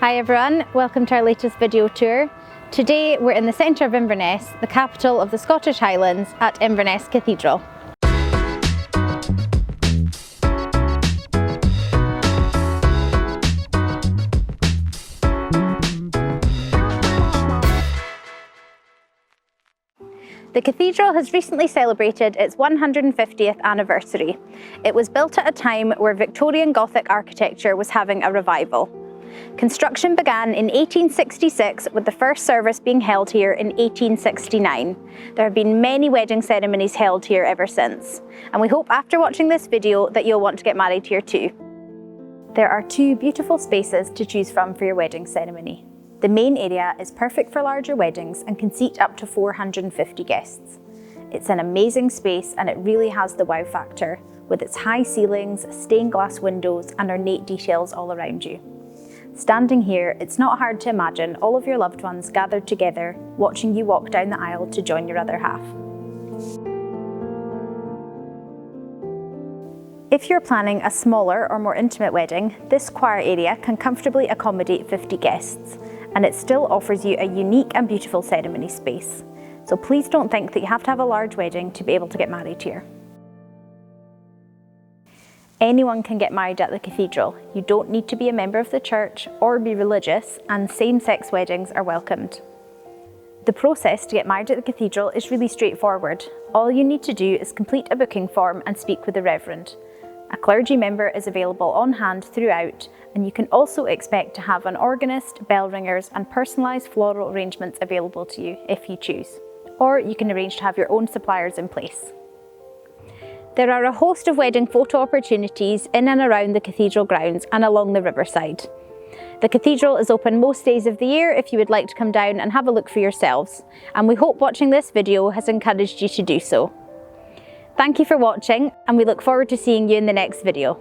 Hi everyone, welcome to our latest video tour. Today we're in the centre of Inverness, the capital of the Scottish Highlands, at Inverness Cathedral. The cathedral has recently celebrated its 150th anniversary. It was built at a time where Victorian Gothic architecture was having a revival. Construction began in 1866 with the first service being held here in 1869. There have been many wedding ceremonies held here ever since, and we hope after watching this video that you'll want to get married here too. There are two beautiful spaces to choose from for your wedding ceremony. The main area is perfect for larger weddings and can seat up to 450 guests. It's an amazing space and it really has the wow factor, with its high ceilings, stained glass windows and ornate details all around you. Standing here, it's not hard to imagine all of your loved ones gathered together, watching you walk down the aisle to join your other half. If you're planning a smaller or more intimate wedding, this choir area can comfortably accommodate 50 guests, and it still offers you a unique and beautiful ceremony space. So please don't think that you have to have a large wedding to be able to get married here. Anyone can get married at the cathedral. You don't need to be a member of the church or be religious, and same-sex weddings are welcomed. The process to get married at the cathedral is really straightforward. All you need to do is complete a booking form and speak with the reverend. A clergy member is available on hand throughout, and you can also expect to have an organist, bell ringers and personalised floral arrangements available to you if you choose. Or you can arrange to have your own suppliers in place. There are a host of wedding photo opportunities in and around the cathedral grounds and along the riverside. The cathedral is open most days of the year if you would like to come down and have a look for yourselves, and we hope watching this video has encouraged you to do so. Thank you for watching, and we look forward to seeing you in the next video.